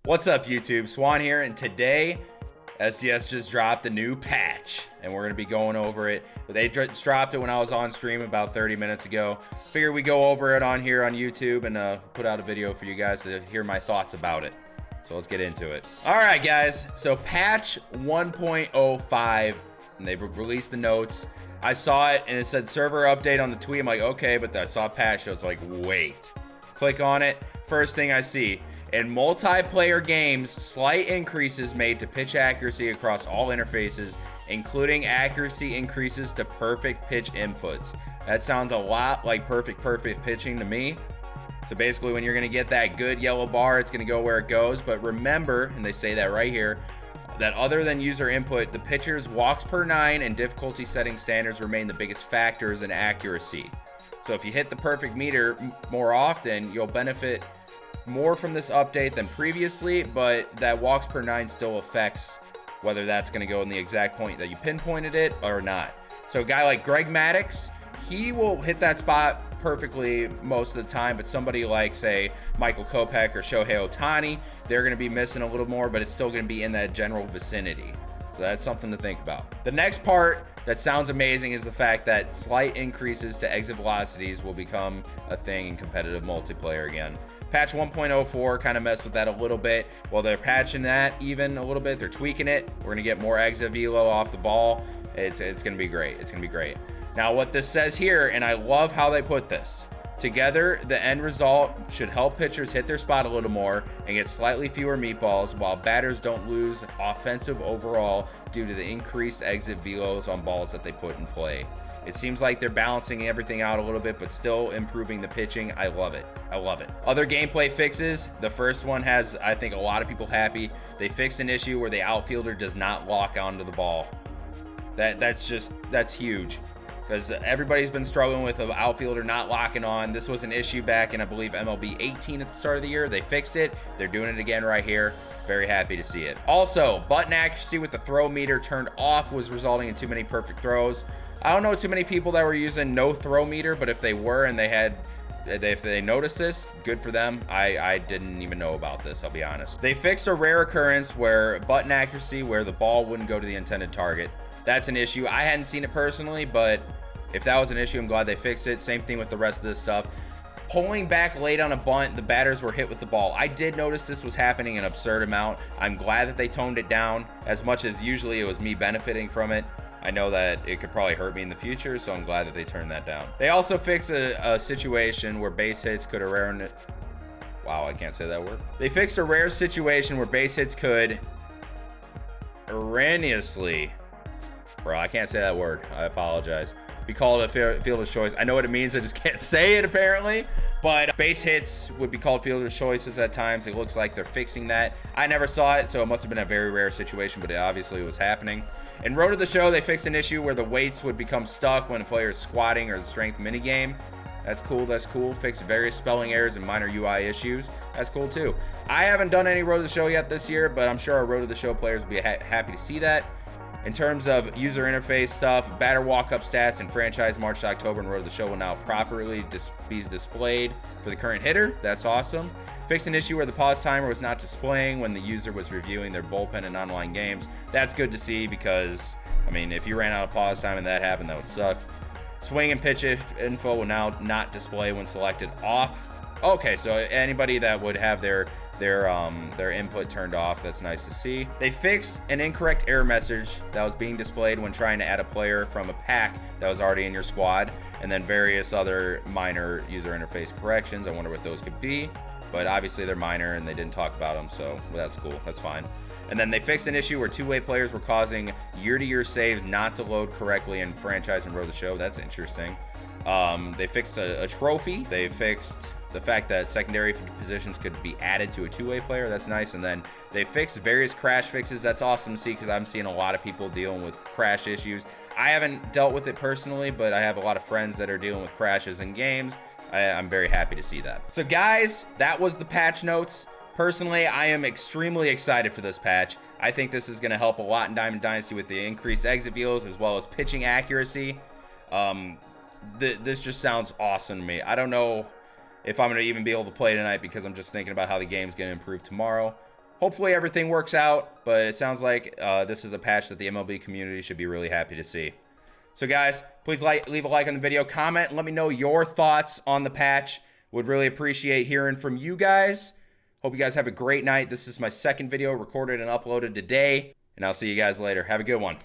What's up, YouTube? Swan here, and today SDS just dropped a new patch, and we're going to be going over it. They just dropped it when I was on stream about 30 minutes ago. Figured we go over it on here on YouTube and put out a video for you guys to hear my thoughts about it. So let's get into it. All right, guys. So patch 1.05, and they released the notes. I saw it, and it said server update on the tweet. I'm like, okay, but I saw patch, so I was like, wait. Click on it. First thing I see. In multiplayer games, slight increases made to pitch accuracy across all interfaces, including accuracy increases to perfect pitch inputs. That sounds a lot like perfect pitching to me. So basically, when you're going to get that good yellow bar, it's going to go where it goes. But remember, and they say that right here, that other than user input, the pitcher's walks per 9 and difficulty setting standards remain the biggest factors in accuracy. So if you hit the perfect meter more often, you'll benefit more from this update than previously, but that walks per 9 still affects whether that's going to go in the exact point that you pinpointed it or not. So a guy like Greg Maddux, he will hit that spot perfectly most of the time, but somebody like, say, Michael Kopech or Shohei Ohtani, they're going to be missing a little more, but it's still going to be in that general vicinity. So that's something to think about. The next part that sounds amazing is the fact that slight increases to exit velocities will become a thing in competitive multiplayer again. Patch 1.04 kind of messed with that a little bit. Well, they're patching that even a little bit. They're tweaking it. We're going to get more exit velo off the ball. It's going to be great. It's going to be great. Now, what this says here, and I love how they put this. Together, the end result should help pitchers hit their spot a little more and get slightly fewer meatballs, while batters don't lose offensive overall due to the increased exit velos on balls that they put in play. It seems like they're balancing everything out a little bit, but still improving the pitching. I love it. I love it. Other gameplay fixes. The first one has, I think, a lot of people happy. They fixed an issue where the outfielder does not lock onto the ball. That's huge, because everybody's been struggling with an outfielder not locking on. This was an issue back in, I believe, MLB 18 at the start of the year. They fixed it. They're doing it again right here. Very happy to see it. Also, button accuracy with the throw meter turned off was resulting in too many perfect throws. I don't know too many people that were using no throw meter, but if they were and if they noticed this, good for them. I didn't even know about this, I'll be honest. They fixed a rare occurrence where button accuracy where the ball wouldn't go to the intended target. That's an issue. I hadn't seen it personally, but if that was an issue, I'm glad they fixed it. Same thing with the rest of this stuff. Pulling back late on a bunt, the batters were hit with the ball. I did notice this was happening an absurd amount. I'm glad that they toned it down, as much as usually it was me benefiting from it. I know that it could probably hurt me in the future, so I'm glad that they turned that down. They also fixed a situation where base hits could wow, I can't say that word. They fixed a rare situation where base hits could erroneously, bro, I can't say that word. I apologize. Be called a fielder's choice. I know what it means. I just can't say it apparently. But base hits would be called fielder's choices at times. It looks like they're fixing that. I never saw it, so it must have been a very rare situation, but it obviously was happening. In Road to the Show, they fixed an issue where the weights would become stuck when a player is squatting or the strength minigame. That's cool. That's cool. Fixed various spelling errors and minor UI issues. That's cool too. I haven't done any Road to the Show yet this year, but I'm sure our Road to the Show players will be happy to see that. In terms of user interface stuff, batter walk-up stats and franchise March to October and Road to the Show will now properly be displayed for the current hitter. That's awesome. Fixed an issue where the pause timer was not displaying when the user was reviewing their bullpen and online games. That's good to see because, I mean, if you ran out of pause time and that happened, that would suck. Swing and pitch info will now not display when selected off. Okay, so anybody that would have their input turned off, that's nice to see. They fixed an incorrect error message that was being displayed when trying to add a player from a pack that was already in your squad, and then various other minor user interface corrections. I wonder what those could be, but obviously they're minor and they didn't talk about them, so that's cool. That's fine. And then they fixed an issue where two-way players were causing year-to-year saves not to load correctly in franchise and Road to the Show. That's interesting. They fixed a trophy. They fixed the fact that secondary positions could be added to a two-way player. That's nice. And then they fixed various crash fixes. That's awesome to see because I'm seeing a lot of people dealing with crash issues. I haven't dealt with it personally, but I have a lot of friends that are dealing with crashes in games. I'm very happy to see that. So guys, that was the patch notes. Personally, I am extremely excited for this patch. I think this is going to help a lot in Diamond Dynasty with the increased exit velos as well as pitching accuracy. This just sounds awesome to me. I don't know if I'm going to even be able to play tonight because I'm just thinking about how the game's going to improve tomorrow. hopefully everything works out, but it sounds like this is a patch that the MLB community should be really happy to see. So guys, please leave a like on the video, comment, and let me know your thoughts on the patch. Would really appreciate hearing from you guys. Hope you guys have a great night. This is my second video recorded and uploaded today, and I'll see you guys later. Have a good one.